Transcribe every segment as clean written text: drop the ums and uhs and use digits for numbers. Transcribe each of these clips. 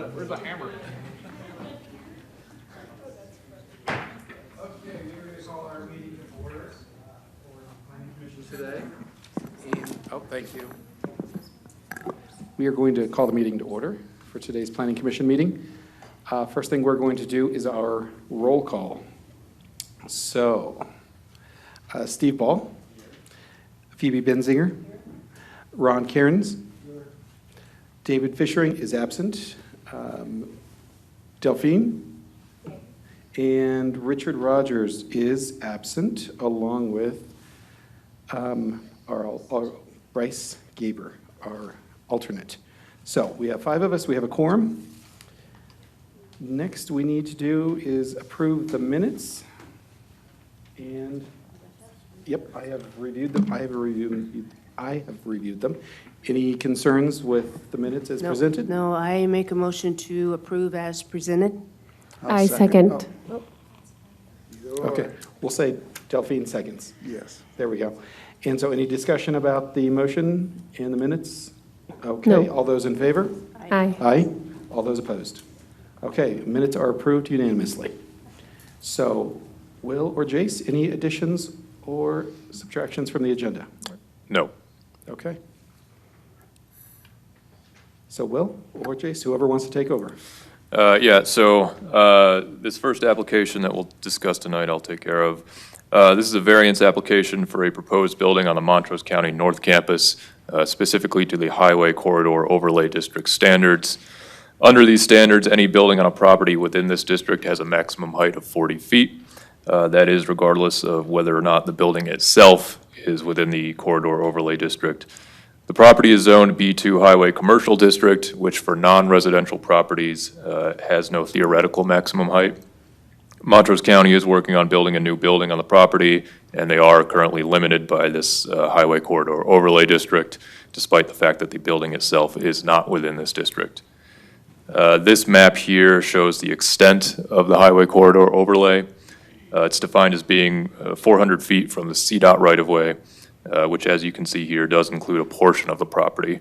Where's the hammer? Okay, we're going to call our meeting to order for the Planning Commission today. And, thank you. We are going to call the meeting to order for today's Planning Commission meeting. First thing we're going to do is our roll call. So, Steve Ball, Phoebe Benzinger, Ron Cairns, David Fishering is absent, Delphine, and Richard Rogers is absent, along with our Bryce Gaber, our alternate. So we have 5 of us, we have a quorum. Next we need to do is approve the minutes. And, yep, I have reviewed them. I have reviewed them. Any concerns with the minutes as presented? No, I make a motion to approve as presented. I second. Oh. Okay, we'll say Delphine seconds. Yes. There we go. And so any discussion about the motion and the minutes? Okay, No. all those in favor? Aye. Aye. All those opposed? Okay, minutes are approved unanimously. So, Will or Jace, any additions or subtractions from the agenda? No. Okay. So Will or Jace, whoever wants to take over. This first application that we'll discuss tonight, I'll take care of. This is a variance application for a proposed building on the Montrose County North Campus, specifically to the Highway Corridor Overlay District standards. Under these standards, any building on a property within this district has a maximum height of 40 feet. That is regardless of whether or not the building itself is within the Corridor Overlay District. The property is zoned B2 Highway Commercial District, which for non-residential properties has no theoretical maximum height. Montrose County is working on building a new building on the property, and they are currently limited by this Highway Corridor Overlay District, despite the fact that the building itself is not within this district. This map here shows the extent of the Highway Corridor Overlay. It's defined as being 400 feet from the CDOT right-of-way, which, as you can see here, does include a portion of the property.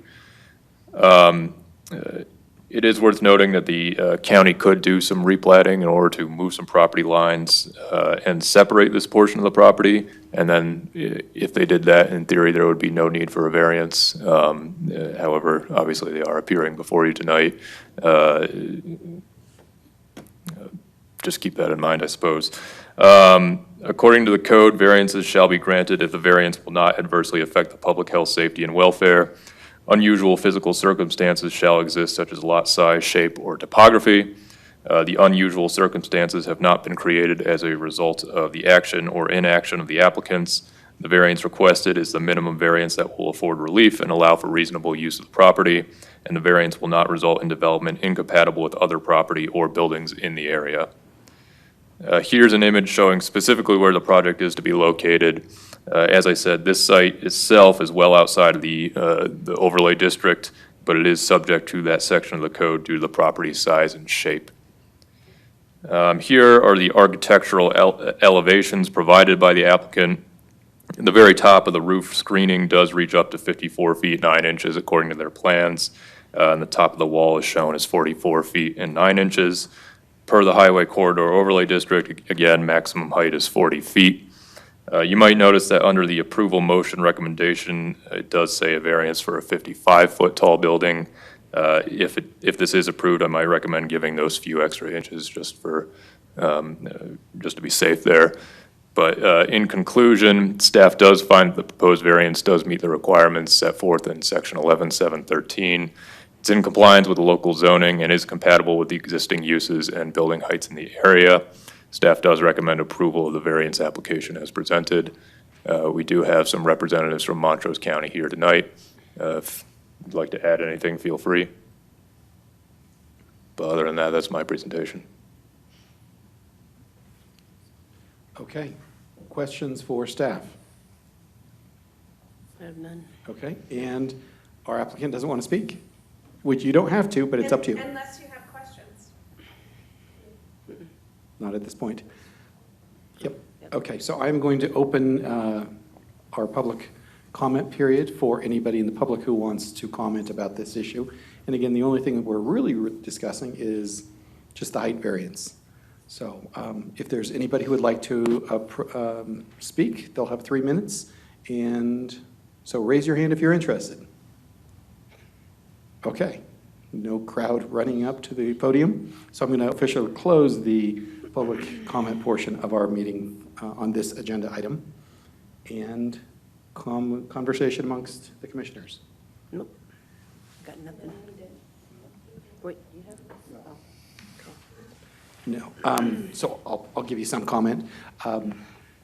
It is worth noting that the county could do some replatting in order to move some property lines and separate this portion of the property. And then if they did that, in theory, there would be no need for a variance. However, obviously, they are appearing before you tonight. Just keep that in mind, I suppose. According to the code, variances shall be granted if the variance will not adversely affect the public health, safety, and welfare. Unusual physical circumstances shall exist, such as lot size, shape, or topography. The unusual circumstances have not been created as a result of the action or inaction of the applicants. The variance requested is the minimum variance that will afford relief and allow for reasonable use of the property, and the variance will not result in development incompatible with other property or buildings in the area. Here's an image showing specifically where the project is to be located. As I said, this site itself is well outside of the overlay district, but it is subject to that section of the code due to the property size and shape. Here are the architectural elevations provided by the applicant. The very top of the roof screening does reach up to 54 feet 9 inches according to their plans. And the top of the wall is shown as 44 feet and 9 inches. Per the Highway Corridor Overlay District, again, maximum height is 40 feet. You might notice that under the approval motion recommendation, it does say a variance for a 55-foot tall building. If this is approved, I might recommend giving those few extra inches just to be safe there. But in conclusion, staff does find that the proposed variance does meet the requirements set forth in section 11.713. It's in compliance with the local zoning and is compatible with the existing uses and building heights in the area. Staff does recommend approval of the variance application as presented. We do have some representatives from Montrose County here tonight. If you'd like to add anything, feel free. But other than that, that's my presentation. Okay. Questions for staff? I have none. Okay. And our applicant doesn't want to speak, which you don't have to, but it's up to you. Unless you have questions. Not at this point. Yep. Okay, so I'm going to open our public comment period for anybody in the public who wants to comment about this issue. And again, the only thing that we're really discussing is just the height variance. So if there's anybody who would like to speak, they'll have 3 minutes. And so raise your hand if you're interested. Okay, no crowd running up to the podium. So I'm going to officially close the public comment portion of our meeting on this agenda item. And conversation amongst the commissioners. Nope. Got nothing. Wait, you have? No. So I'll give you some comment.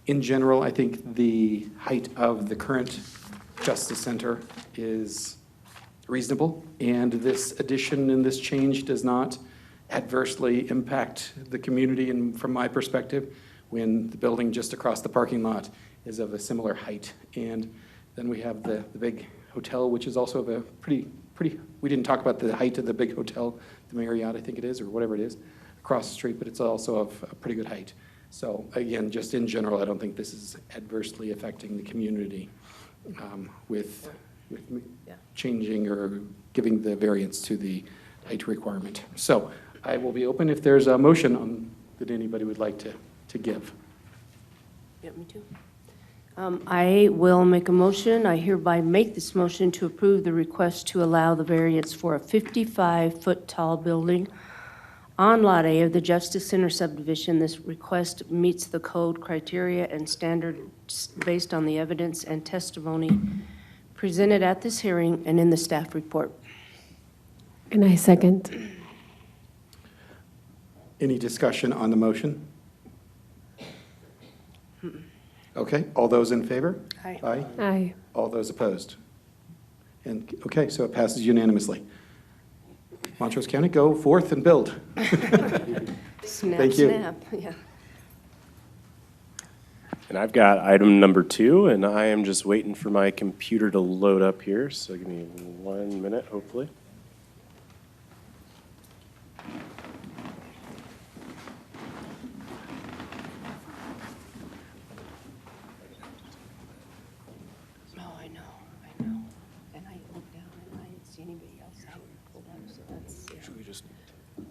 In general, I think the height of the current Justice Center is reasonable, and this addition and this change does not adversely impact the community. And from my perspective, when the building just across the parking lot is of a similar height. And then we have the big hotel, which is also of a pretty, we didn't talk about the height of the big hotel, the Marriott, I think it is, or whatever it is, across the street, but it's also of a pretty good height. So again, just in general, I don't think this is adversely affecting the community with changing or giving the variance to the height requirement. So I will be open if there's a motion that anybody would like to give. Yeah, me too. I will make a motion. I hereby make this motion to approve the request to allow the variance for a 55-foot tall building on Lot A of the Justice Center subdivision. This request meets the code criteria and standards based on the evidence and testimony presented at this hearing and in the staff report. And I second. Any discussion on the motion? Okay, all those in favor? Aye. Aye. Aye. All those opposed? And, okay, so it passes unanimously. Montrose County, go forth and build. Snap, Thank you. snap, yeah. And I've got item number 2, and I am just waiting for my computer to load up here, so give me 1 minute, hopefully. Oh, I know. And I looked down and I didn't see anybody else out pulled up, so that's, yeah. Should we just... I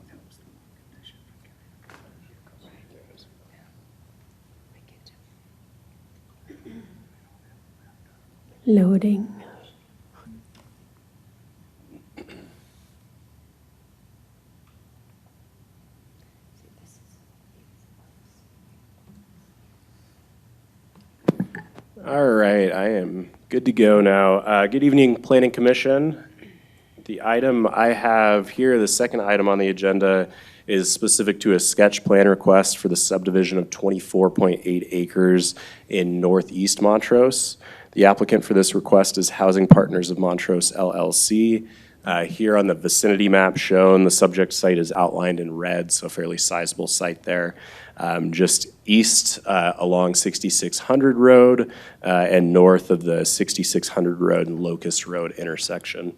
get you. Loading. All right, I am good to go now. Good evening, Planning Commission. The item I have here, the second item on the agenda, is specific to a sketch plan request for the subdivision of 24.8 acres in northeast Montrose. The applicant for this request is Housing Partners of Montrose, LLC. Here on the vicinity map shown, the subject site is outlined in red, so a fairly sizable site there. Just east along 6600 Road and north of the 6600 Road and Locust Road intersection.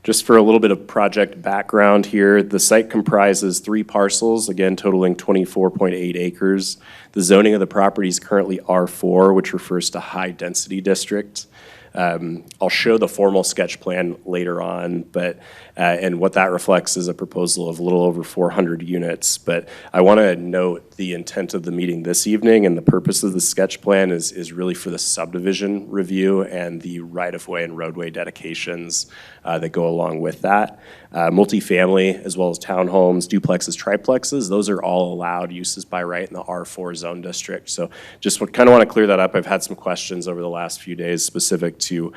Just for a little bit of project background here, the site comprises 3 parcels, again totaling 24.8 acres. The zoning of the property is currently R4, which refers to high density district. I'll show the formal sketch plan later on, but and what that reflects is a proposal of a little over 400 units. But I want to note the intent of the meeting this evening, and the purpose of the sketch plan is really for the subdivision review and the right-of-way and roadway dedications that go along with that. Multifamily, as well as townhomes, duplexes, triplexes, those are all allowed uses by right in the R4 zone district. So just kind of want to clear that up. I've had some questions over the last few days specific to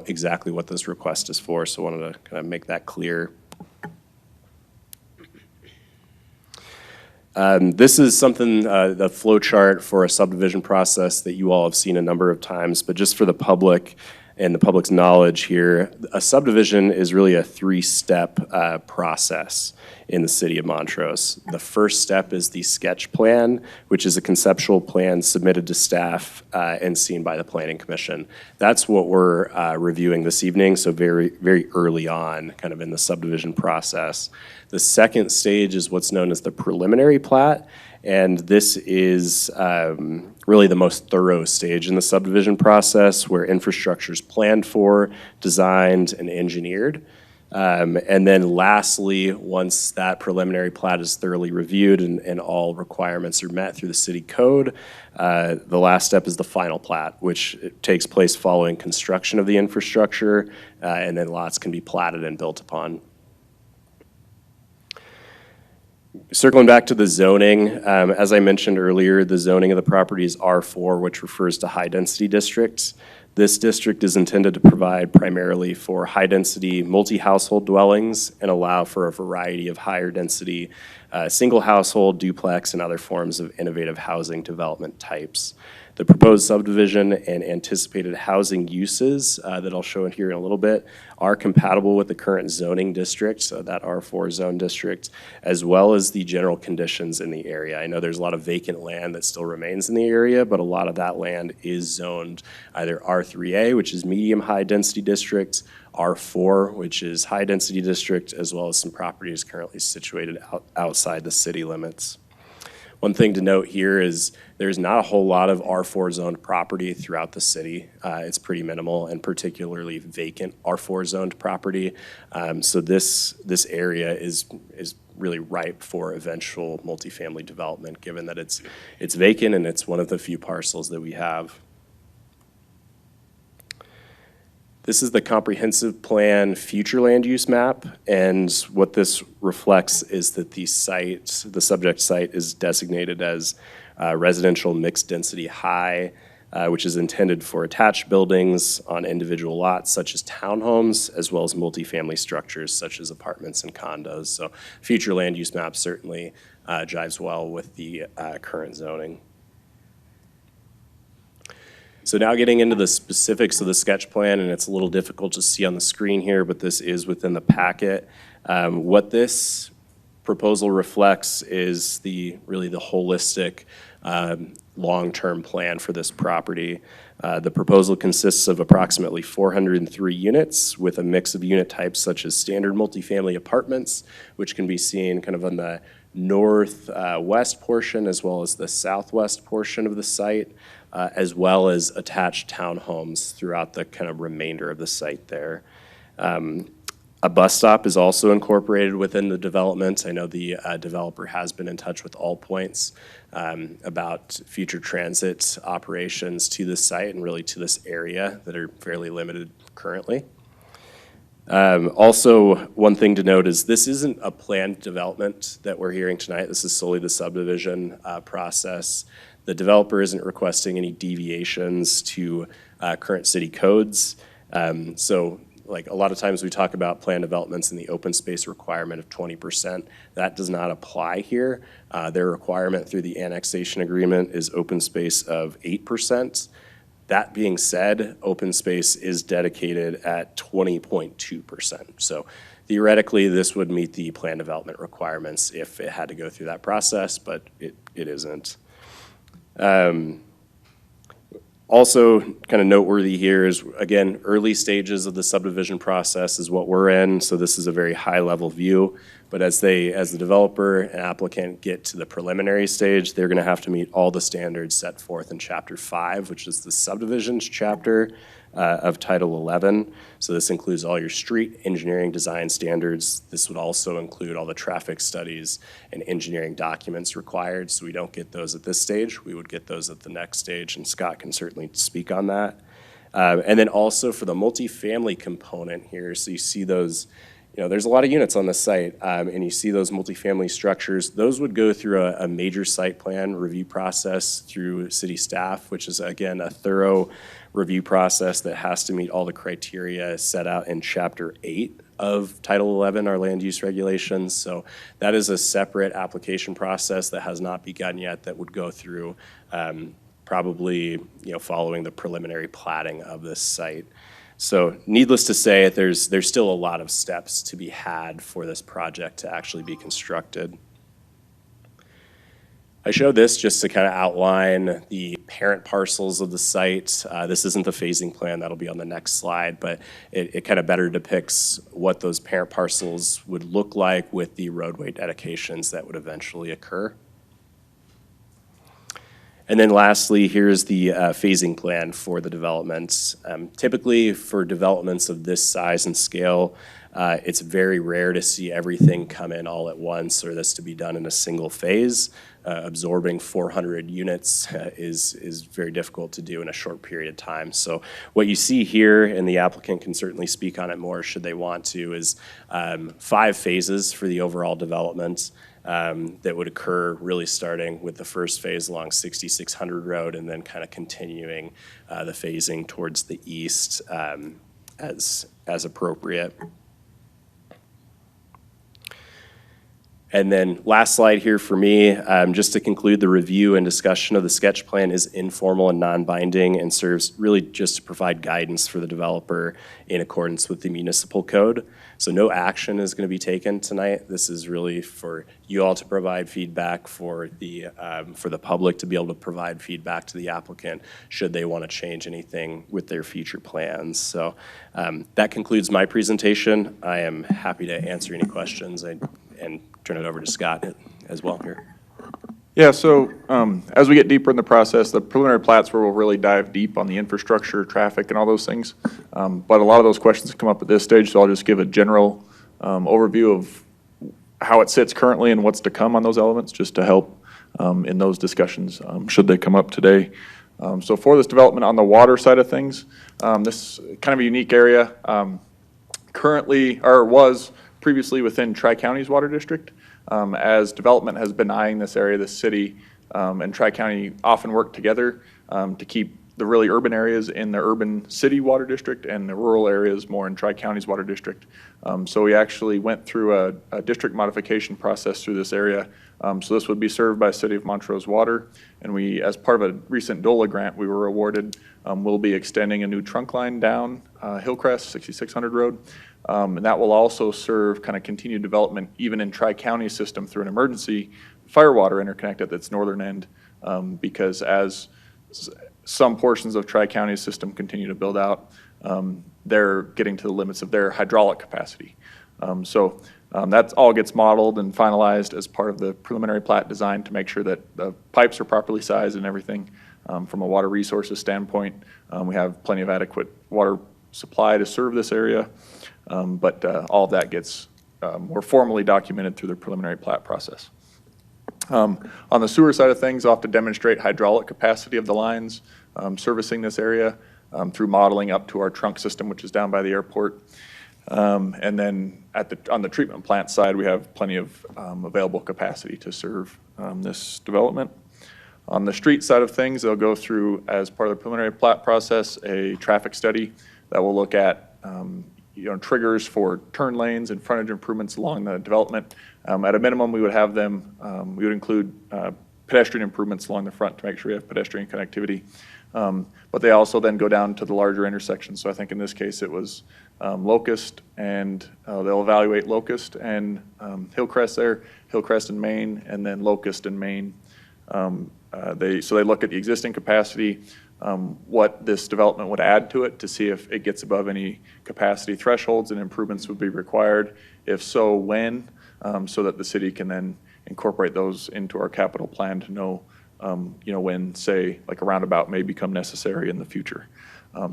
exactly what this request is for, so I wanted to kind of make that clear. This is something, the flow chart for a subdivision process that you all have seen a number of times, but just for the public and the public's knowledge here, a subdivision is really a 3-step process in the city of Montrose. The first step is the sketch plan, which is a conceptual plan submitted to staff and seen by the Planning Commission. That's what we're reviewing this evening, so very, very early on, kind of in the subdivision process. The second stage is what's known as the preliminary plat, And this is really the most thorough stage in the subdivision process where infrastructure is planned for, designed, and engineered. And then lastly, once that preliminary plat is thoroughly reviewed and all requirements are met through the city code, the last step is the final plat, which takes place following construction of the infrastructure, and then lots can be platted and built upon. Circling back to the zoning, as I mentioned earlier, the zoning of the property is R4, which refers to high-density districts. This district is intended to provide primarily for high-density multi-household dwellings and allow for a variety of higher-density single-household, duplex, and other forms of innovative housing development types. The proposed subdivision and anticipated housing uses that I'll show in here in a little bit are compatible with the current zoning district, so that R4 zone district, as well as the general conditions in the area. I know there's a lot of vacant land that still remains in the area, but a lot of that land is zoned either R3A, which is medium high density district, R4, which is high density district, as well as some properties currently situated outside the city limits. One thing to note here is there's not a whole lot of R4 zoned property throughout the city. It's pretty minimal, and particularly vacant R4 zoned property. So this area is really ripe for eventual multifamily development, given that it's vacant and it's one of the few parcels that we have. This is the comprehensive plan future land use map, and what this reflects is that the subject site is designated as residential mixed density high, which is intended for attached buildings on individual lots such as townhomes, as well as multifamily structures such as apartments and condos. So future land use map certainly jives well with the current zoning. So now getting into the specifics of the sketch plan, and it's a little difficult to see on the screen here, but this is within the packet. What this proposal reflects is really the holistic long-term plan for this property. The proposal consists of approximately 403 units with a mix of unit types such as standard multifamily apartments, which can be seen kind of on the northwest portion as well as the southwest portion of the site, as well as attached townhomes throughout the kind of remainder of the site there. A bus stop is also incorporated within the development. I know the developer has been in touch with All Points about future transit operations to this site and really to this area that are fairly limited currently. Also, one thing to note is this isn't a planned development that we're hearing tonight. This is solely the subdivision process. The developer isn't requesting any deviations to current city codes. So like a lot of times we talk about planned developments and the open space requirement of 20%. That does not apply here. Their requirement through the annexation agreement is open space of 8%. That being said, open space is dedicated at 20.2%. So theoretically, this would meet the plan development requirements if it had to go through that process, but it isn't. Also kind of noteworthy here is, again, early stages of the subdivision process is what we're in, so this is a very high-level view. But as the developer and applicant get to the preliminary stage, they're going to have to meet all the standards set forth in Chapter 5, which is the subdivisions chapter of Title 11. So this includes all your street engineering design standards. This would also include all the traffic studies and engineering documents required. So we don't get those at this stage. We would get those at the next stage, and Scott can certainly speak on that. And then also for the multifamily component here, so you see those, there's a lot of units on the site, and you see those multifamily structures. Those would go through a major site plan review process through city staff, which is, again, a thorough review process that has to meet all the criteria set out in Chapter 8 of Title 11, our land use regulations. So that is a separate application process that has not begun yet that would go through probably following the preliminary platting of this site. So needless to say, there's still a lot of steps to be had for this project to actually be constructed. I showed this just to kind of outline the parent parcels of the site. This isn't the phasing plan, that'll be on the next slide, but it kind of better depicts what those parent parcels would look like with the roadway dedications that would eventually occur. And then lastly, here's the phasing plan for the developments. Typically, for developments of this size and scale, it's very rare to see everything come in all at once or this to be done in a single phase. Absorbing 400 units is very difficult to do in a short period of time. So what you see here, and the applicant can certainly speak on it more should they want to, is 5 phases for the overall development. That would occur really starting with the first phase along 6600 Road and then kind of continuing the phasing towards the east as appropriate. And then last slide here for me, just to conclude, the review and discussion of the sketch plan is informal and non-binding and serves really just to provide guidance for the developer in accordance with the municipal code. So no action is going to be taken tonight. This is really for you all to provide feedback, for the public to be able to provide feedback to the applicant should they want to change anything with their future plans. So that concludes my presentation. I am happy to answer any questions and turn it over to Scott as well here. Yeah, so as we get deeper in the process, the preliminary plats where we'll really dive deep on the infrastructure, traffic, and all those things. But a lot of those questions come up at this stage, so I'll just give a general overview of how it sits currently and what's to come on those elements, just to help in those discussions, should they come up today. So for this development on the water side of things, this is kind of a unique area. Currently, or was previously within Tri-County's water district. As development has been eyeing this area, the city and Tri-County often work together to keep the really urban areas in the urban city water district and the rural areas more in Tri-County's water district. So we actually went through a district modification process through this area. So this would be served by City of Montrose Water, and we, as part of a recent DOLA grant we were awarded, we'll be extending a new trunk line down Hillcrest, 6600 Road. And that will also serve kind of continued development even in Tri-County system through an emergency fire water interconnect at its northern end, because as some portions of Tri-County system continue to build out, they're getting to the limits of their hydraulic capacity. So that all gets modeled and finalized as part of the preliminary plat design to make sure that the pipes are properly sized and everything. From a water resources standpoint, we have plenty of adequate water supply to serve this area. But all of that gets more formally documented through the preliminary plat process. On the sewer side of things, I'll have to demonstrate hydraulic capacity of the lines servicing this area through modeling up to our trunk system, which is down by the airport. And then on the treatment plant side, we have plenty of available capacity to serve this development. On the street side of things, they'll go through, as part of the preliminary plat process, a traffic study that will look at triggers for turn lanes and frontage improvements along the development. At a minimum, we would have them, we would include pedestrian improvements along the front to make sure we have pedestrian connectivity. But they also then go down to the larger intersections. So I think in this case it was Locust, and they'll evaluate Locust and Hillcrest there, Hillcrest and Main, and then Locust and Main. So they look at the existing capacity, what this development would add to it to see if it gets above any capacity thresholds and improvements would be required. If so, when, so that the city can then incorporate those into our capital plan to know, when, say, like a roundabout may become necessary in the future.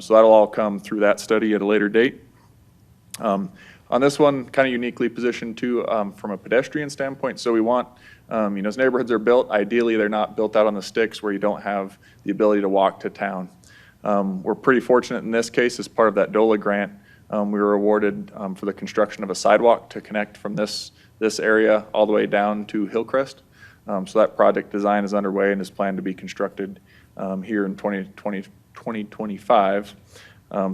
So that'll all come through that study at a later date. On this one, kind of uniquely positioned too from a pedestrian standpoint. So we want, as neighborhoods are built, ideally they're not built out on the sticks where you don't have the ability to walk to town. We're pretty fortunate in this case, as part of that DOLA grant, we were awarded for the construction of a sidewalk to connect from this area all the way down to Hillcrest. So that project design is underway and is planned to be constructed here in 2025.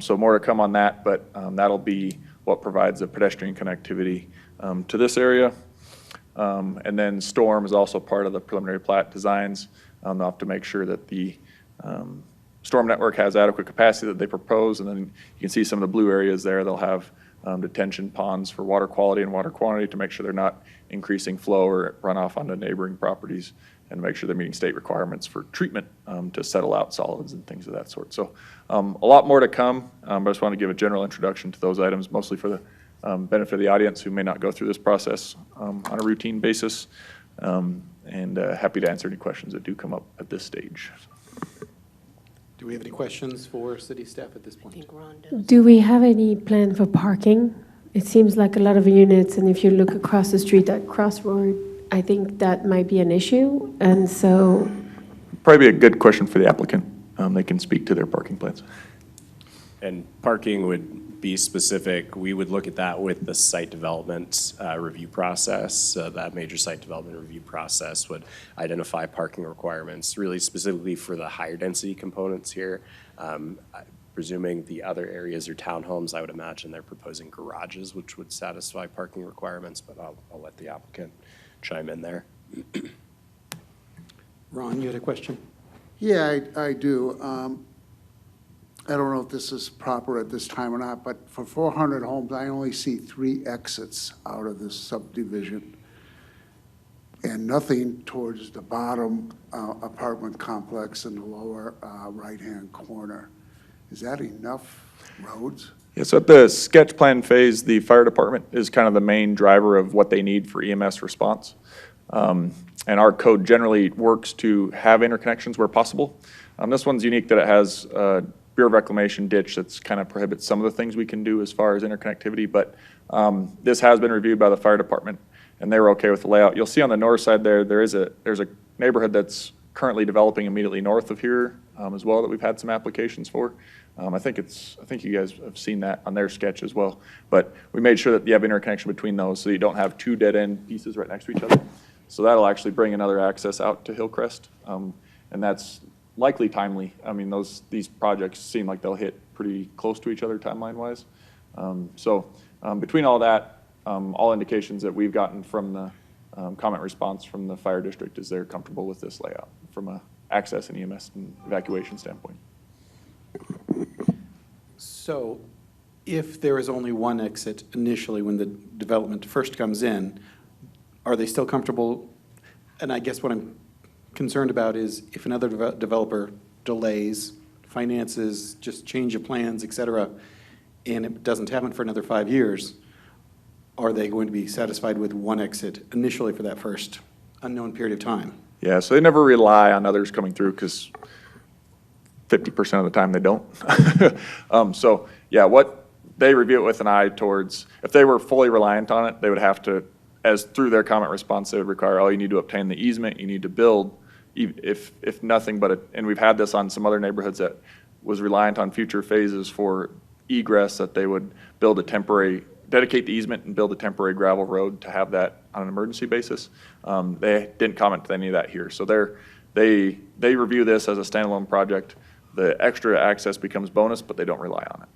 So more to come on that, but that'll be what provides the pedestrian connectivity to this area. And then storm is also part of the preliminary plat designs. They'll have to make sure that the storm network has adequate capacity that they propose, and then you can see some of the blue areas there. They'll have detention ponds for water quality and water quantity to make sure they're not increasing flow or runoff onto neighboring properties, and make sure they're meeting state requirements for treatment to settle out solids and things of that sort. So a lot more to come, but I just want to give a general introduction to those items, mostly for the benefit of the audience who may not go through this process on a routine basis. And and happy to answer any questions that do come up at this stage. Do we have any questions for city staff at this I point? think Ron does. Do we have any plan for parking? It seems like a lot of units, and if you look across the street at Crossroad, I think that might be an issue. And so, Probably be a good question for the applicant. They can speak to their parking plans. And parking would be specific, we would look at that with the site development review process. So that major site development review process would identify parking requirements, really specifically for the higher density components here. Presuming the other areas are townhomes, I would imagine they're proposing garages, which would satisfy parking requirements, but I'll let the applicant chime in there. Ron, you had a question? Yeah, I do. I don't know if this is proper at this time or not, but for 400 homes, I only see 3 exits out of this subdivision and nothing towards the bottom apartment complex in the lower right-hand corner. Is that enough roads? Yeah, so at the sketch plan phase, the fire department is kind of the main driver of what they need for EMS response. And our code generally works to have interconnections where possible. This one's unique that it has a Bureau of Reclamation ditch that's kind of prohibits some of the things we can do as far as interconnectivity, but this has been reviewed by the fire department, and they were okay with the layout. You'll see on the north side there's a neighborhood that's currently developing immediately north of here as well that we've had some applications for. I think you guys have seen that on their sketch as well. But we made sure that you have interconnection between those so you don't have 2 dead-end pieces right next to each other. So that'll actually bring another access out to Hillcrest, and that's likely timely. I mean, these projects seem like they'll hit pretty close to each other timeline-wise. Between all that, all indications that we've gotten from the comment response from the fire district is they're comfortable with this layout from a access and EMS and evacuation standpoint. So if there is only one exit initially when the development first comes in, are they still comfortable? And I guess what I'm concerned about is if another developer delays, finances, just change of plans, et cetera, and it doesn't happen for another 5 years, are they going to be satisfied with one exit initially for that first unknown period of time? Yeah, so they never rely on others coming through because 50% of the time they don't. So yeah, what they review it with an eye towards, if they were fully reliant on it, they would have to, as through their comment response, they would require, oh, you need to obtain the easement, you need to build, if nothing but, and we've had this on some other neighborhoods that was reliant on future phases for egress, that they would build a temporary, dedicate the easement and build a temporary gravel road to have that on an emergency basis. They didn't comment to any of that here. So they review this as a standalone project. The extra access becomes bonus, but they don't rely on it.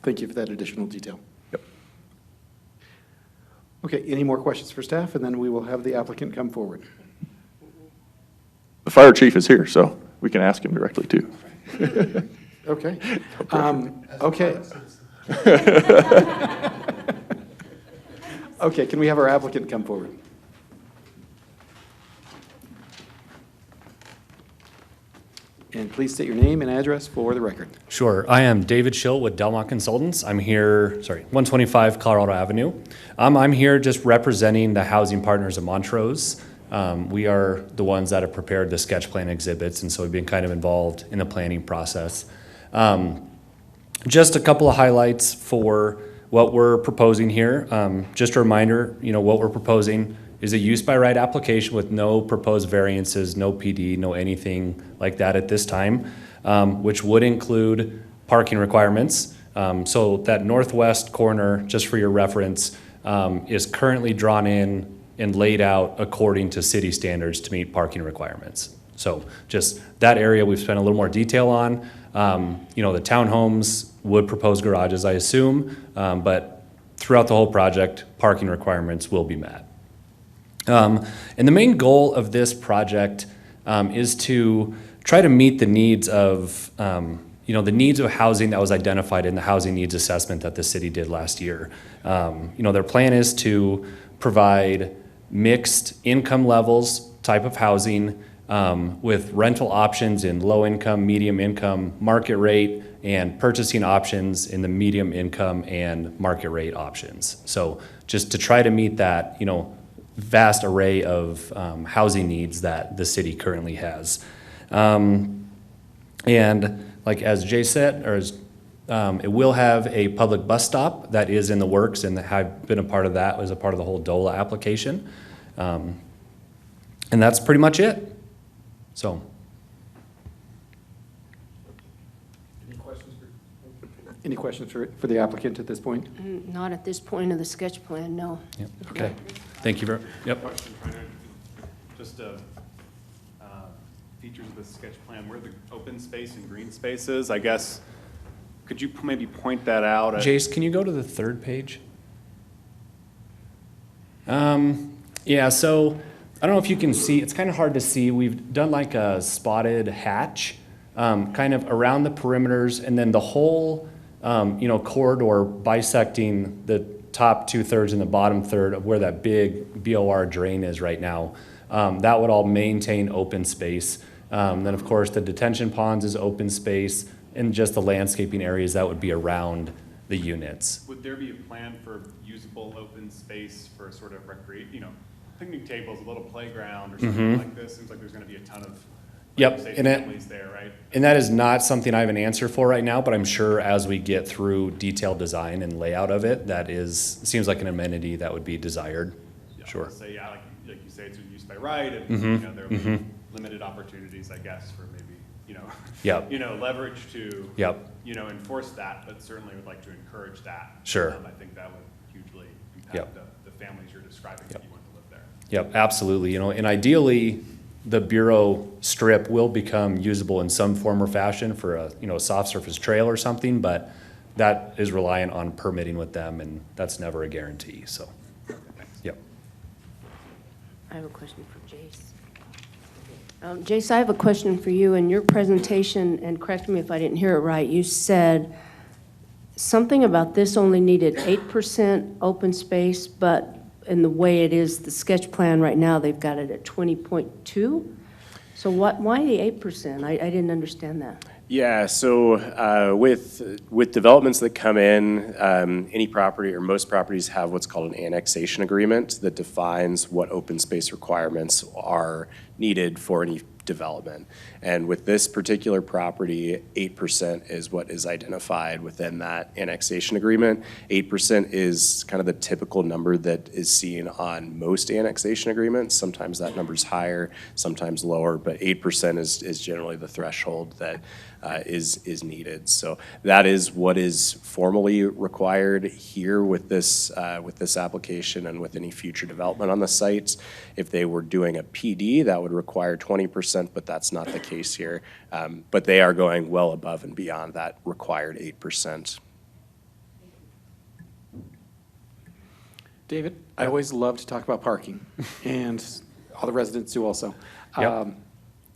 Thank you for that additional detail. Yep. Okay, any more questions for staff? And then we will have the applicant come forward. The fire chief is here, so we can ask him directly too. Okay. Okay. Okay, can we have our applicant come forward? And please state your name and address for the record. Sure. I am David Schill with Delmont Consultants. I'm here, 125 Colorado Avenue. I'm here just representing the housing partners of Montrose. We are the ones that have prepared the sketch plan exhibits, and so we've been kind of involved in the planning process. Just a couple of highlights for what we're proposing here. Just a reminder, what we're proposing is a use by right application with no proposed variances, no PD, no anything like that at this time, which would include parking requirements. So that northwest corner, just for your reference, is currently drawn in and laid out according to city standards to meet parking requirements. So just that area we've spent a little more detail on. The townhomes would propose garages, I assume, but throughout the whole project, parking requirements will be met. And the main goal of this project is to try to meet the needs of, the needs of housing that was identified in the housing needs assessment that the city did last year. Their plan is to provide mixed income levels type of housing with rental options in low income, medium income, market rate, and purchasing options in the medium income and market rate options. So just to try to meet that, vast array of housing needs that the city currently has. And like as Jay said, it will have a public bus stop that is in the works, and I've been a part of that as a part of the whole DOLA application. And that's pretty much it. So. Any questions for the applicant at this point? Not at this point of the sketch plan, no. Yep. Okay, thank you very, yep. Question, just features of the sketch plan, where the open space and green space is, I guess, could you maybe point that out? Jace, can you go to the third page? Yeah, so I don't know if you can see, it's kind of hard to see. We've done like a spotted hatch, kind of around the perimeters, and then the whole, corridor bisecting the top 2/3 and the bottom third of where that big BOR drain is right now. That would all maintain open space. Then, of course, the detention ponds is open space, and just the landscaping areas that would be around the units. Would there be a plan for usable open space for sort of picnic tables, a little playground or something like this? Seems like there's gonna be a ton of families there, right? And that is not something I have an answer for right now, but I'm sure as we get through detailed design and layout of it, seems like an amenity that would be desired. Yeah, Sure. Say, yeah, like you say, it's used by right, and there will be limited opportunities, I guess, for maybe Yep. leverage to Yep. enforce that, but certainly would like to encourage that. Sure. I think that would hugely impact Yep. the families you're describing that you want to live there. Yep, absolutely. And ideally, the Bureau strip will become usable in some form or fashion for a soft surface trail or something, but that is reliant on permitting with them, and that's never a guarantee, so. Yep. I have a question for Jace. Jace, I have a question for you. In your presentation, and correct me if I didn't hear it right, you said something about this only needed 8% open space, but in the way it is, the sketch plan right now, they've got it at 20.2? So why the 8%? I didn't understand that. Yeah, so with developments that come in, any property or most properties have what's called an annexation agreement that defines what open space requirements are needed for any development. And with this particular property, 8% is what is identified within that annexation agreement. 8% is kind of the typical number that is seen on most annexation agreements. Sometimes that number's higher, sometimes lower, but 8% is generally the threshold that is needed. So that is what is formally required here with this application and with any future development on the sites. If they were doing a PD, that would require 20%, but that's not the case here. But they are going well above and beyond that required 8%. David, I always love to talk about parking, and all the residents do also. Yep.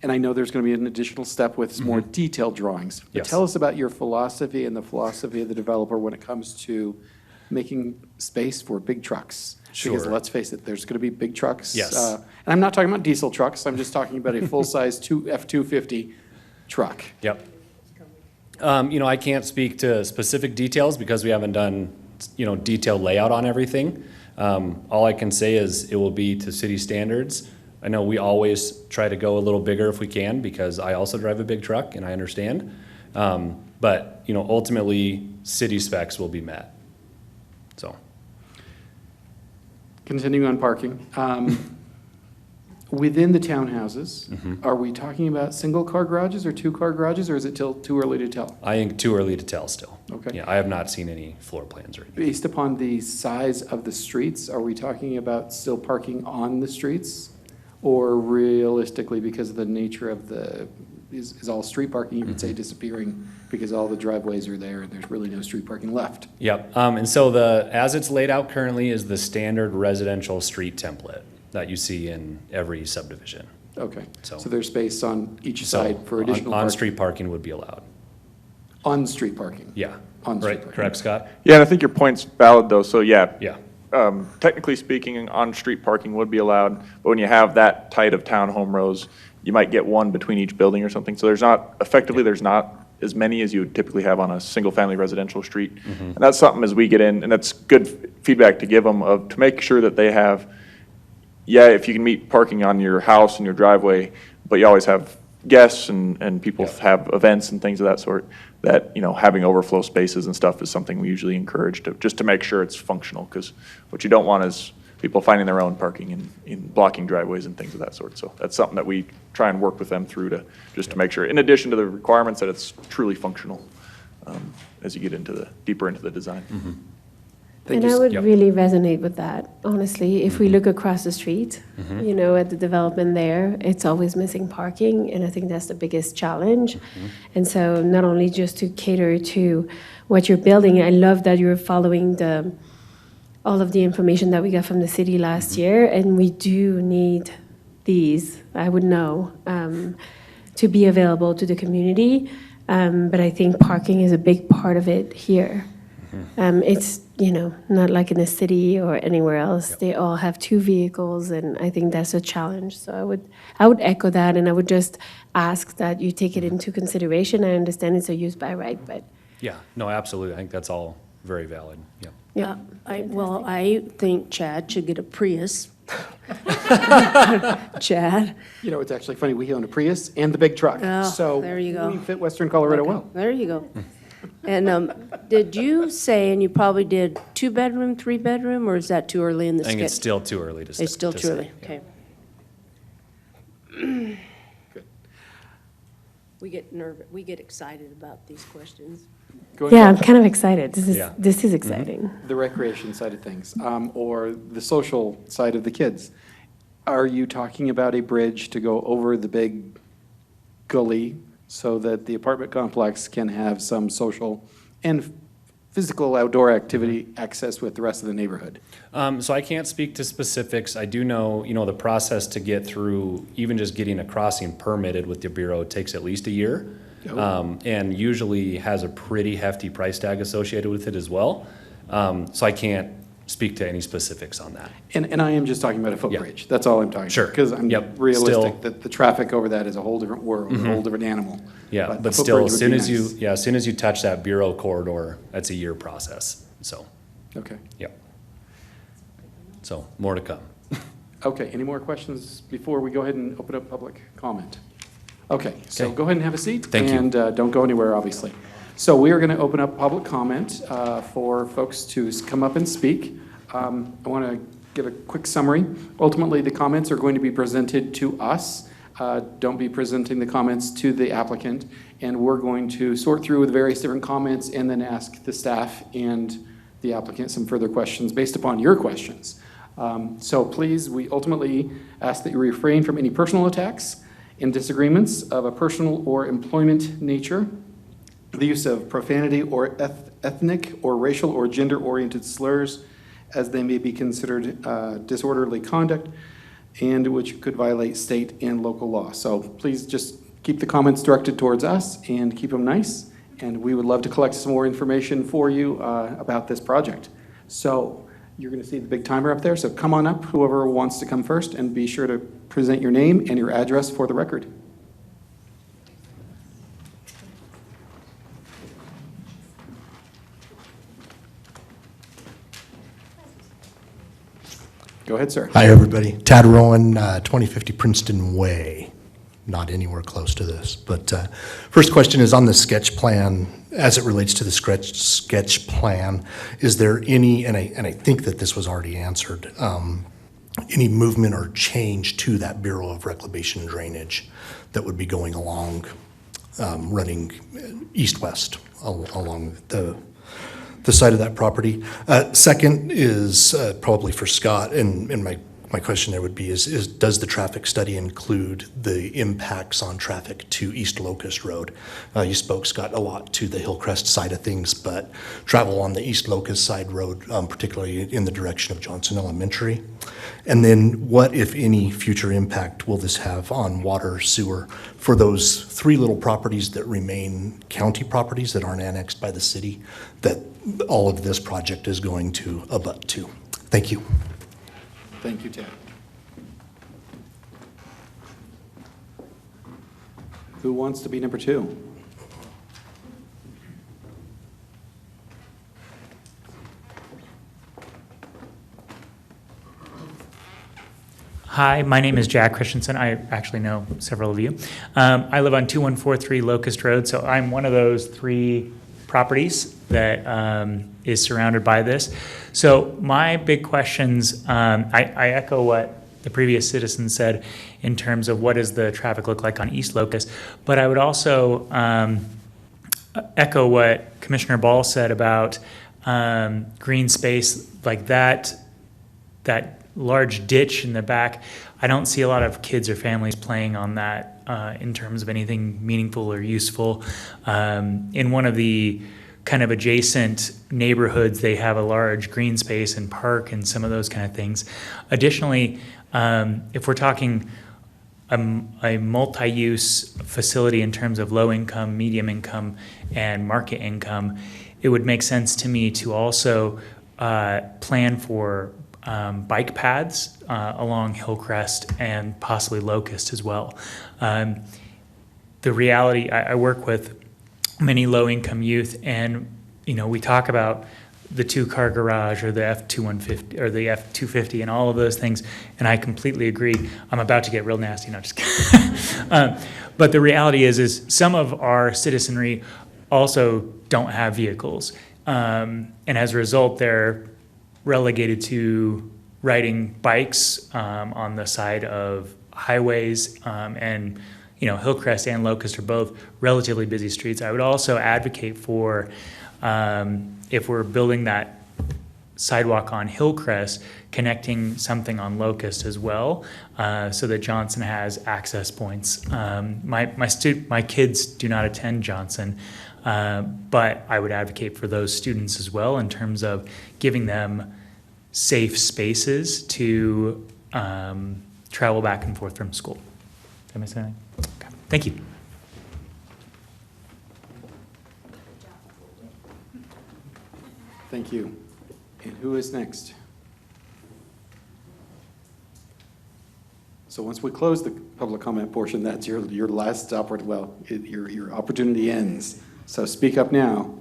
And I know there's going to be an additional step with some more detailed drawings. But Yes. tell us about your philosophy and the philosophy of the developer when it comes to making space for big trucks. Because Sure. let's face it, there's going to be big trucks. Yes. And I'm not talking about diesel trucks, I'm just talking about a full-size F-250 truck. Yep. I can't speak to specific details because we haven't done, detailed layout on everything. All I can say is it will be to city standards. I know we always try to go a little bigger if we can because I also drive a big truck and I understand. But, ultimately, city specs will be met. So. Continuing on parking, within the townhouses, are we talking about single-car garages or two-car garages, or is it too early to tell? I think too early to tell still. Okay. Yeah, I have not seen any floor plans or anything. Based upon the size of the streets, are we talking about still parking on the streets? Or realistically, because of the nature of is all street parking, you could say disappearing because all the driveways are there and there's really no street parking left? Yep, and so as it's laid out currently is the standard residential street template that you see in every subdivision. Okay, So- so there's space on each So side for additional parking? on-street parking would be allowed. On-street parking? Yeah. On-street Right, parking. correct, Scott? Yeah, and I think your point's valid, though, so yeah. Yeah. Technically speaking, on-street parking would be allowed, but when you have that tight of townhome rows, you might get one between each building or something, so there's not as many as you would typically have on a single-family residential street. And that's something as we get in, and that's good feedback to give them to make sure that they have yeah, if you can meet parking on your house and your driveway, but you always have guests and people have events and things of that sort, that, having overflow spaces and stuff is something we usually encourage just to make sure it's functional, because what you don't want is people finding their own parking in blocking driveways and things of that sort. So that's something that we try and work with them through to make sure, in addition to the requirements, that it's truly functional as you get deeper into the design. And I would really resonate with that, honestly. If we look across the street, at the development there, it's always missing parking, and I think that's the biggest challenge. And so not only just to cater to what you're building, I love that you're following all of the information that we got from the city last year, and we do need these, I would know, to be available to the community. But I think parking is a big part of it here. It's, not like in the city or anywhere else. They all have 2 vehicles, and I think that's a challenge. So I would echo that, and I would just ask that you take it into consideration. I understand it's a use by right, but. Yeah, no, absolutely. I think that's all very valid, yeah. Yeah, I think Chad should get a Prius. Chad? It's actually funny, we own a Prius and the big truck. Oh, So there you go. we fit Western Colorado well. There you go. And did you say, and you probably did, 2-bedroom, 3-bedroom, or is that too early in the I think sketch? it's still too early to say. It's still too early, yeah. okay. Good. We get nervous, we get excited about these questions. Go ahead. Yeah, I'm kind of excited. This Yeah. is exciting. The recreation side of things, or the social side of the kids. Are you talking about a bridge to go over the big gully so that the apartment complex can have some social and physical outdoor activity access with the rest of the neighborhood? So I can't speak to specifics. I do know, the process to get through, even just getting a crossing permitted with the Bureau takes at least a year. And usually has a pretty hefty price tag associated with it as well. So I can't speak to any specifics on that. And I am just talking about a Yeah. footbridge. That's all I'm talking Sure. about. Because I'm Yep. realistic Still- that the traffic over that is a whole different world, a whole different animal. Yeah, the but still, footbridge as would soon be as you, nice. as soon as you touch that Bureau corridor, that's a year process. So, Okay. yeah. So more to come. Okay, any more questions before we go ahead and open up public comment? Okay, so Okay. go ahead and have a seat. Thank you. And don't go anywhere, obviously. So we are going to open up public comment for folks to come up and speak. I want to give a quick summary. Ultimately, the comments are going to be presented to us. Don't be presenting the comments to the applicant. And we're going to sort through the various different comments and then ask the staff and the applicant some further questions based upon your questions. So please, we ultimately ask that you refrain from any personal attacks and disagreements of a personal or employment nature, the use of profanity or ethnic or racial or gender-oriented slurs, as they may be considered disorderly conduct and which could violate state and local law. So please just keep the comments directed towards us and keep them nice. And we would love to collect some more information for you about this project. So you're going to see the big timer up there. So come on up, whoever wants to come first, and be sure to present your name and your address for the record. Go ahead, sir. Hi, everybody. Tad Rowan, 2050 Princeton Way. Not anywhere close to this. But first question is on the sketch plan, as it relates to the sketch plan, is there any, and I think that this was already answered, any movement or change to that Bureau of Reclamation and Drainage that would be going along, running east-west along the side of that property? Second is probably for Scott, and my question there would be is does the traffic study include the impacts on traffic to East Locust Road? You spoke, Scott, a lot to the Hillcrest side of things, but travel on the East Locust side road, particularly in the direction of Johnson Elementary. And then what, if any, future impact will this have on water, sewer for those 3 little properties that remain county properties that aren't annexed by the city that all of this project is going to abut to? Thank you. Thank you, Ted. Who wants to be number 2? Hi, my name is Jack Christensen. I actually know several of you. I live on 2143 Locust Road, so I'm one of those 3 properties that is surrounded by this. So my big questions, I echo what the previous citizen said in terms of what does the traffic look like on East Locust, but I would also echo what Commissioner Ball said about green space like that large ditch in the back. I don't see a lot of kids or families playing on that in terms of anything meaningful or useful. In one of the kind of adjacent neighborhoods, they have a large green space and park and some of those kind of things. Additionally, if we're talking a multi-use facility in terms of low income, medium income, and market income, it would make sense to me to also plan for bike paths along Hillcrest and possibly Locust as well. The reality, I work with many low-income youth, and we talk about the 2-car garage or the F-250 or the F-250 and all of those things, and I completely agree. I'm about to get real nasty, no, just kidding. But the reality is some of our citizenry also don't have vehicles, and as a result, they're relegated to riding bikes on the side of highways, and Hillcrest and Locust are both relatively busy streets. I would also advocate for, if we're building that sidewalk on Hillcrest, connecting something on Locust as well, so that Johnson has access points. My kids do not attend Johnson, but I would advocate for those students as well in terms of giving them safe spaces to travel back and forth from school. Did I miss anything? Okay. Thank you. Thank you. And who is next? So once we close the public comment portion, that's your last your opportunity ends. So speak up now.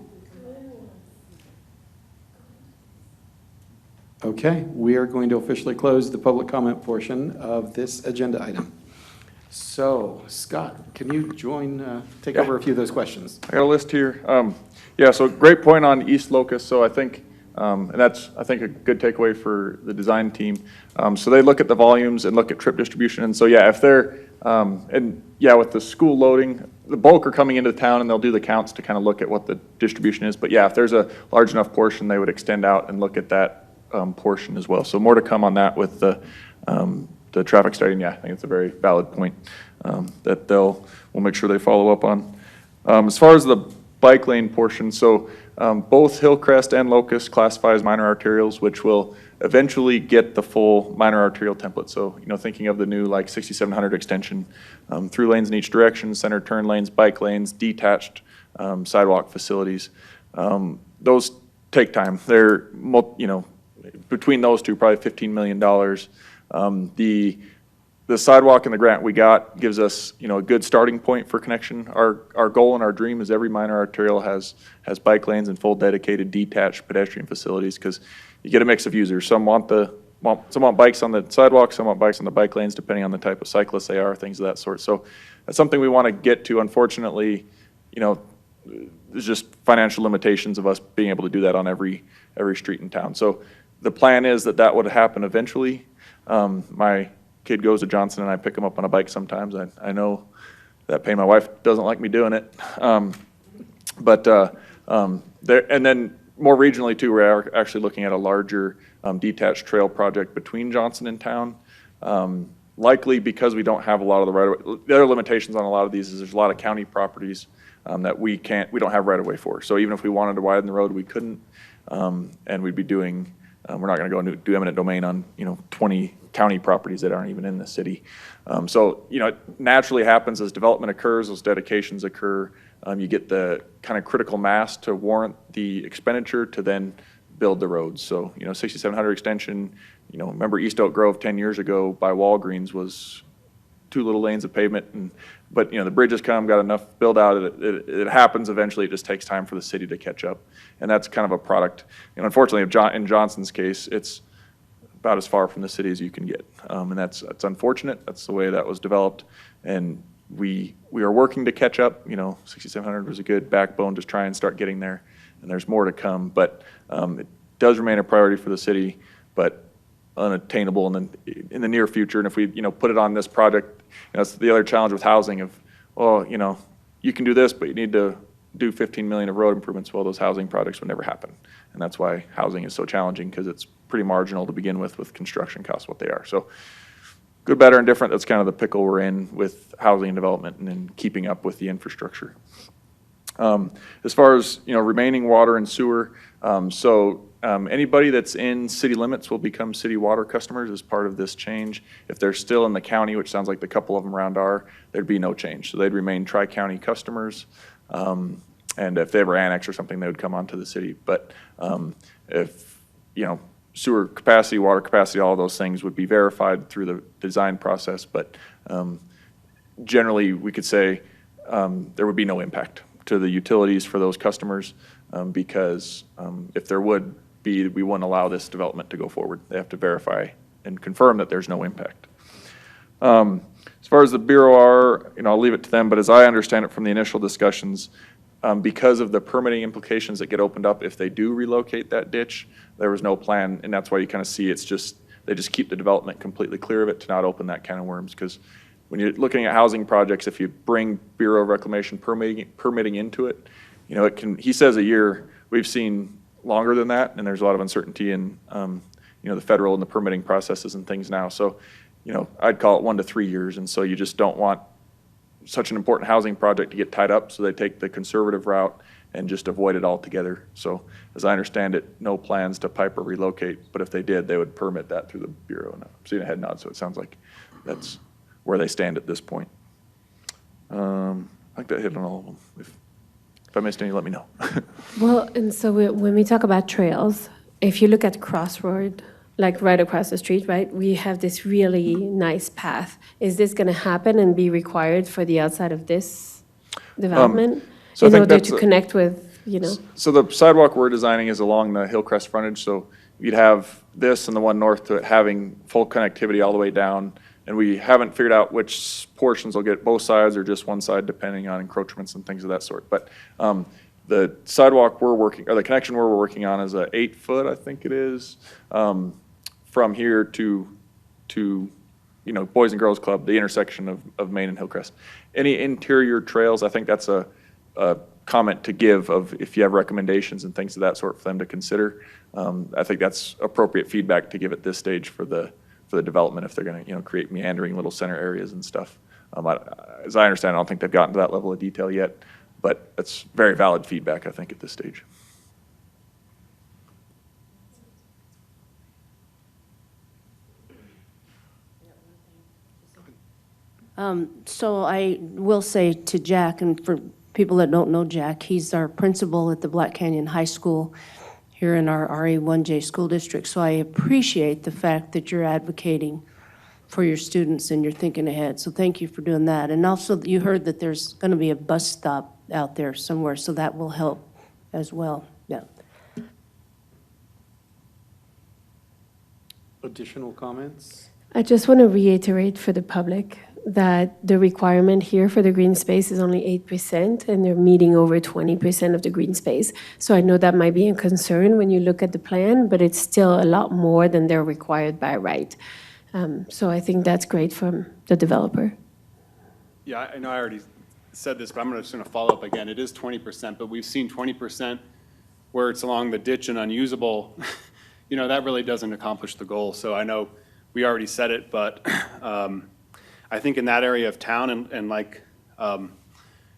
Okay, we are going to officially close the public comment portion of this agenda item. So, Scott, can you take over a few of those questions? I got a list here. So great point on East Locust. So I think, and that's, I think, a good takeaway for the design team. So they look at the volumes and look at trip distribution. And so, if they're, with the school loading, the bulk are coming into town and they'll do the counts to kind of look at what the distribution is. But if there's a large enough portion, they would extend out and look at that portion as well. So more to come on that with the traffic study. I think it's a very valid point that we'll make sure they follow up on. As far as the bike lane portion, so both Hillcrest and Locust classify as minor arterials, which will eventually get the full minor arterial template. So, thinking of the new 6700 extension, through lanes in each direction, center turn lanes, bike lanes, detached sidewalk facilities. Those take time. They're, between those two, probably $15 million. The sidewalk and the grant we got gives us, a good starting point for connection. Our goal and our dream is every minor arterial has bike lanes and full dedicated detached pedestrian facilities, because you get a mix of users. Some want bikes on the sidewalk, some want bikes on the bike lanes, depending on the type of cyclist they are, things of that sort. So that's something we want to get to. Unfortunately, there's just financial limitations of us being able to do that on every street in town. So the plan is that would happen eventually. My kid goes to Johnson and I pick him up on a bike sometimes. I know that pain. My wife doesn't like me doing it. And then more regionally too, we're actually looking at a larger detached trail project between Johnson and town. Likely because we don't have a lot of the right-of-way. The other limitations on a lot of these is there's a lot of county properties that we don't have right-of-way for. So even if we wanted to widen the road, we couldn't. And we'd be doing, we're not going to go and do eminent domain on 20 county properties that aren't even in the city. It naturally happens as development occurs, those dedications occur. You get the kind of critical mass to warrant the expenditure to then build the roads. So 6700 extension. Remember East Oak Grove 10 years ago by Walgreens was 2 little lanes of pavement, but the bridges got enough build out. It happens eventually. It just takes time for the city to catch up, and that's kind of a product. Unfortunately, in Johnson's case, it's about as far from the city as you can get. And that's unfortunate. That's the way that was developed. And we are working to catch up. 6,700 was a good backbone to try and start getting there, and there's more to come. But it does remain a priority for the city, but unattainable in the near future. And if we put it on this project, that's the other challenge with housing of, well, you can do this, but you need to do 15 million of road improvements. Well, those housing projects would never happen. And that's why housing is so challenging, because it's pretty marginal to begin with construction costs, what they are. So good, better, and different, that's kind of the pickle we're in with housing and development and then keeping up with the infrastructure. As far as, remaining water and sewer, anybody that's in city limits will become city water customers as part of this change. If they're still in the county, which sounds like the couple of them around are, there'd be no change. So they'd remain tri-county customers. And if they ever annex or something, they would come onto the city. But if, sewer capacity, water capacity, all of those things would be verified through the design process. But generally, we could say there would be no impact to the utilities for those customers, because if there would be, we wouldn't allow this development to go forward. They have to verify and confirm that there's no impact. As far as the Bureau are, I'll leave it to them, but as I understand it from the initial discussions, because of the permitting implications that get opened up if they do relocate that ditch, there was no plan, and that's why you kind of see they just keep the development completely clear of it to not open that can of worms. Because when you're looking at housing projects, if you bring Bureau of Reclamation permitting into it, he says a year. We've seen longer than that, and there's a lot of uncertainty in the federal and the permitting processes and things now. So I'd call it 1 to 3 years, and so you just don't want such an important housing project to get tied up, so they take the conservative route and just avoid it altogether. So as I understand it, no plans to pipe or relocate, but if they did, they would permit that through the Bureau. And I'm seeing a head nod, so it sounds like that's where they stand at this point. I think that hit on all of them. If I missed any, let me know. Well, and so when we talk about trails, if you look at Crossroad, like right across the street, right, we have this really nice path. Is this going to happen and be required for the outside of this development So in order to connect with, So the sidewalk we're designing is along the Hillcrest frontage, so you'd have this and the one north to it having full connectivity all the way down. And we haven't figured out which portions will get both sides or just one side, depending on encroachments and things of that sort. But the sidewalk the connection we're working on is a 8-foot, I think it is, from here to Boys and Girls Club, the intersection of Main and Hillcrest. Any interior trails, I think that's a comment to give of if you have recommendations and things of that sort for them to consider. I think that's appropriate feedback to give at this stage for the development if they're going to create meandering little center areas and stuff. As I understand, I don't think they've gotten to that level of detail yet, but it's very valid feedback, I think, at this stage. So I will say to Jack, and for people that don't know Jack, he's our principal at the Black Canyon High School here in our RE1J school district. So I appreciate the fact that you're advocating for your students and you're thinking ahead. So thank you for doing that. And also you heard that there's going to be a bus stop out there somewhere, so that will help as well. Yeah. Additional comments? I just want to reiterate for the public that the requirement here for the green space is only 8%, and they're meeting over 20% of the green space. So I know that might be a concern when you look at the plan, but it's still a lot more than they're required by right. So I think that's great from the developer. Yeah, I know I already said this, but I'm just going to follow up again. It is 20%, but we've seen 20% where it's along the ditch and unusable. That really doesn't accomplish the goal. So I know we already said it, but I think in that area of town, and like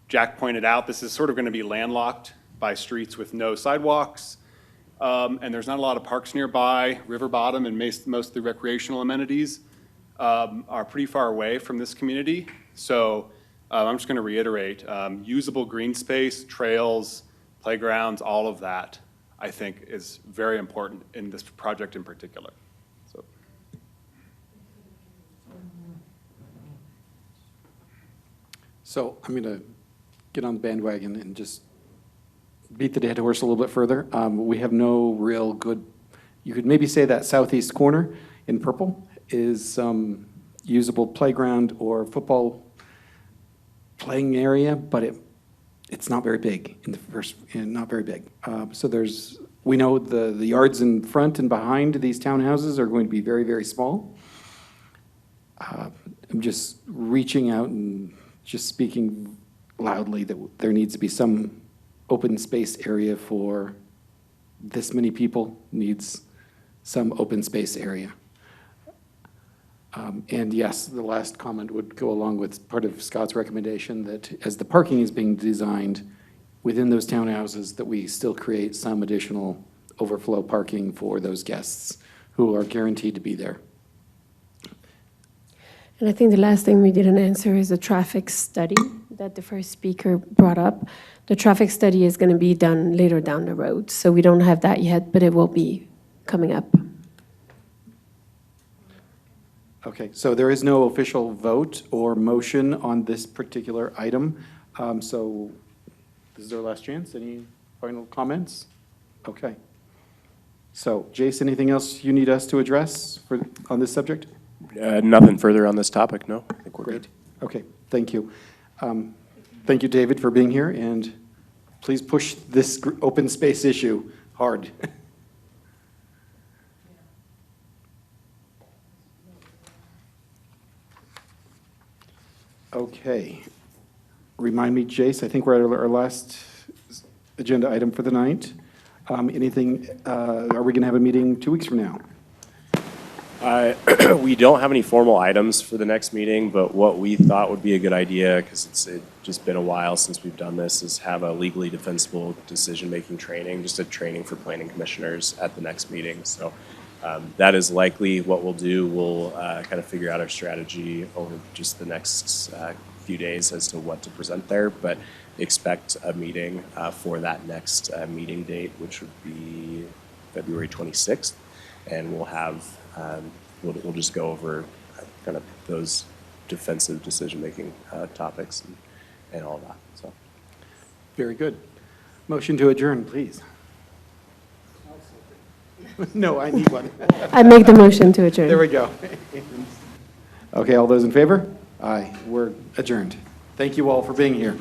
Jack pointed out, this is sort of going to be landlocked by streets with no sidewalks, and there's not a lot of parks nearby. River bottom and most of the recreational amenities are pretty far away from this community. So I'm just going to reiterate, usable green space, trails, playgrounds, all of that, I think, is very important in this project in particular. So I'm going to get on the bandwagon and just beat the dead horse a little bit further. We have no real good, you could maybe say that southeast corner in purple is some usable playground or football playing area, but it's not very big in the first, not very big. So we know the yards in front and behind these townhouses are going to be very, very small. I'm just reaching out and just speaking loudly that there needs to be some open space area for this many people, needs some open space area. And yes, the last comment would go along with part of Scott's recommendation that as the parking is being designed within those townhouses, that we still create some additional overflow parking for those guests who are guaranteed to be there. And I think the last thing we didn't answer is the traffic study that the first speaker brought up. The traffic study is going to be done later down the road, so we don't have that yet, but it will be coming up. Okay, so there is no official vote or motion on this particular item. So this is our last chance. Any final comments? Okay. So Jace, anything else you need us to address on this subject? Nothing further on this topic, no. I think we're Great. good. Okay, thank you. Thank you, David, for being here, and please push this open space issue hard. Okay. Remind me, Jace, I think we're at our last agenda item for the night. Are we going to have a meeting 2 weeks from now? We don't have any formal items for the next meeting, but what we thought would be a good idea, because it's just been a while since we've done this, is have a legally defensible decision-making training, just a training for planning commissioners at the next meeting. So that is likely what we'll do. We'll kind of figure out our strategy over just the next few days as to what to present there, but expect a meeting for that next meeting date, which would be February 26th, and we'll have we'll just go over kind of those defensive decision-making topics and all that. So, Very good. Motion to adjourn, please. No, I need one. I make the motion to adjourn. There we go. Okay, all those in favor? Aye, we're adjourned. Thank you all for being here.